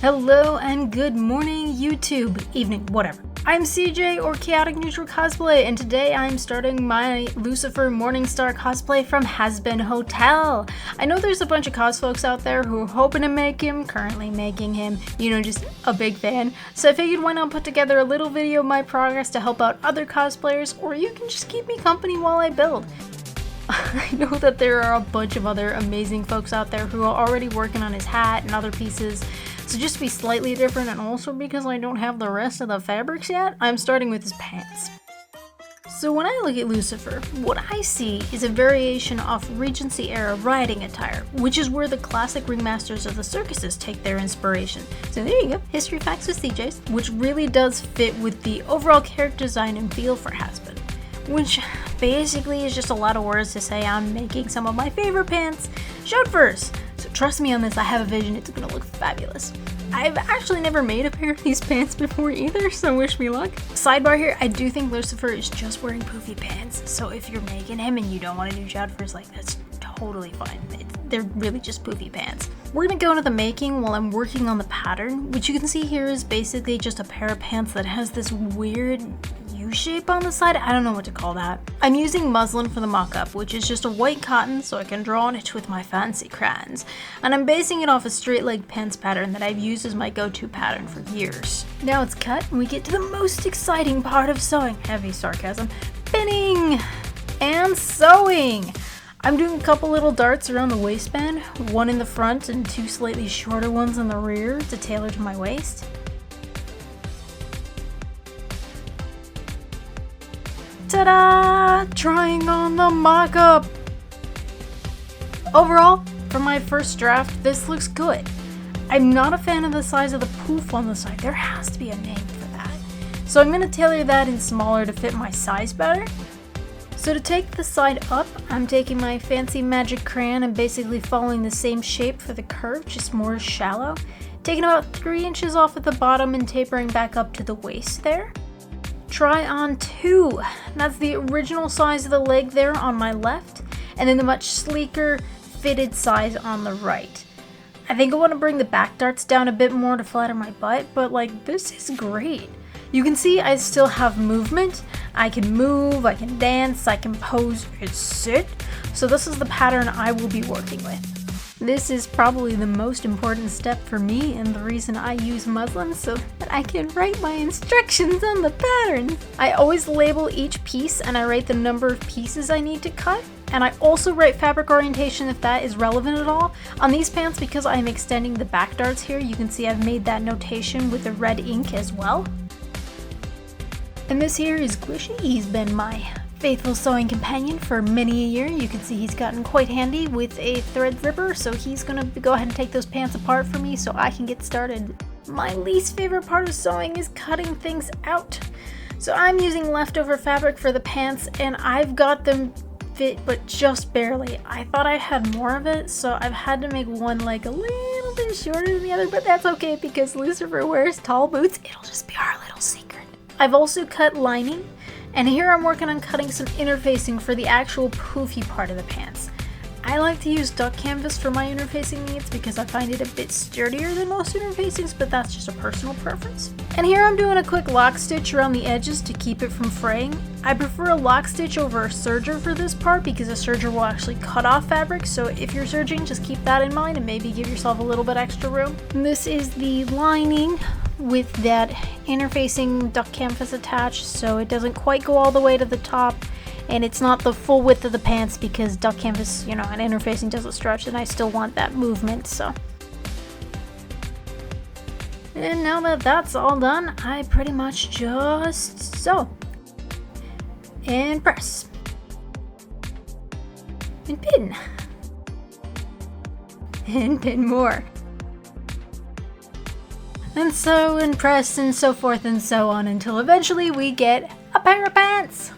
Hello and good morning, YouTube, evening, whatever. I'm CJ or Chaotic Neutral Cosplay, and today I'm starting my Lucifer Morningstar Cosplay from Hazbin Hotel. I know there's a bunch of cos folks out there who are hoping to make him, currently making him, just a big fan. So I figured why not put together a little video of my progress to help out other cosplayers, or you can just keep me company while I build. I know that there are a bunch of other amazing folks out there who are already working on his hat and other pieces. So just to be slightly different, and also because I don't have the rest of the fabrics yet, I'm starting with his pants. So when I look at Lucifer, what I see is a variation off Regency era riding attire, which is where the classic ringmasters of the circuses take their inspiration. So there you go, history facts with CJ's, which really does fit with the overall character design and feel for Hazbin, which basically is just a lot of words to say I'm making some of my favorite pants showed first. So trust me on this, I have a vision, it's gonna look fabulous. I've actually never made a pair of these pants before either, so wish me luck. Sidebar here, I do think Lucifer is just wearing poofy pants, so if you're making him and you don't want to do showed first, that's totally fine. They're really just poofy pants. We're gonna go into the making while I'm working on the pattern, which you can see here is basically just a pair of pants that has this weird U-shape on the side. I don't know what to call that. I'm using muslin for the mock-up, which is just a white cotton so I can draw on it with my fancy crayons. And I'm basing it off a straight leg pants pattern that I've used as my go-to pattern for years. Now it's cut and we get to the most exciting part of sewing. Heavy sarcasm. Pinning and sewing. I'm doing a couple little darts around the waistband, one in the front and two slightly shorter ones in the rear to tailor to my waist. Ta-da! Trying on the mock-up! Overall, for my first draft, this looks good. I'm not a fan of the size of the poof on the side. There has to be a name for that. So I'm going to tailor that in smaller to fit my size better. So to take the side up, I'm taking my fancy magic crayon and basically following the same shape for the curve, just more shallow. Taking about 3 inches off at the bottom and tapering back up to the waist there. Try on 2. That's the original size of the leg there on my left, and then the much sleeker fitted size on the right. I think I want to bring the back darts down a bit more to flatten my butt, but this is great. You can see I still have movement. I can move, I can dance, I can pose and sit. So this is the pattern I will be working with. This is probably the most important step for me and the reason I use muslin so that I can write my instructions on the pattern. I always label each piece and I write the number of pieces I need to cut. And I also write fabric orientation if that is relevant at all. On these pants, because I'm extending the back darts here, you can see I've made that notation with the red ink as well. And this here is Squishy. He's been my faithful sewing companion for many a year. You can see he's gotten quite handy with a thread ripper, so he's gonna go ahead and take those pants apart for me so I can get started. My least favorite part of sewing is cutting things out. So I'm using leftover fabric for the pants and I've got them fit but just barely. I thought I had more of it, so I've had to make one a little bit shorter than the other, but that's okay because Lucifer wears tall boots. It'll just be our little secret. I've also cut lining. And here I'm working on cutting some interfacing for the actual poofy part of the pants. I like to use duck canvas for my interfacing needs because I find it a bit sturdier than most interfacings, but that's just a personal preference. And here I'm doing a quick lock stitch around the edges to keep it from fraying. I prefer a lock stitch over a serger for this part because a serger will actually cut off fabric, so if you're serging, just keep that in mind and maybe give yourself a little bit extra room. And this is the lining with that interfacing duck canvas attached, so it doesn't quite go all the way to the top and it's not the full width of the pants because duck canvas, and interfacing doesn't stretch and I still want that movement, so. And now that that's all done, I pretty much just sew and press and pin and pin more. And sew and press and so forth and so on until eventually we get a pair of pants.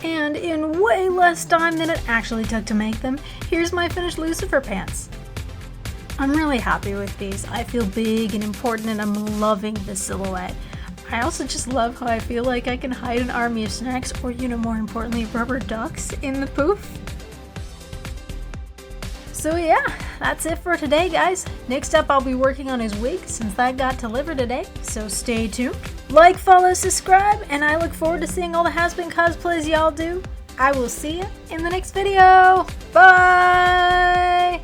And in way less time than it actually took to make them, here's my finished Lucifer pants. I'm really happy with these. I feel big and important and I'm loving the silhouette. I also just love how I feel like I can hide an army of snacks or, more importantly, rubber ducks in the poof. So yeah, that's it for today, guys. Next up, I'll be working on his wig since that got delivered today, so stay tuned. Like, follow, subscribe, and I look forward to seeing all the Hazbin cosplays y'all do. I will see you in the next video. Bye!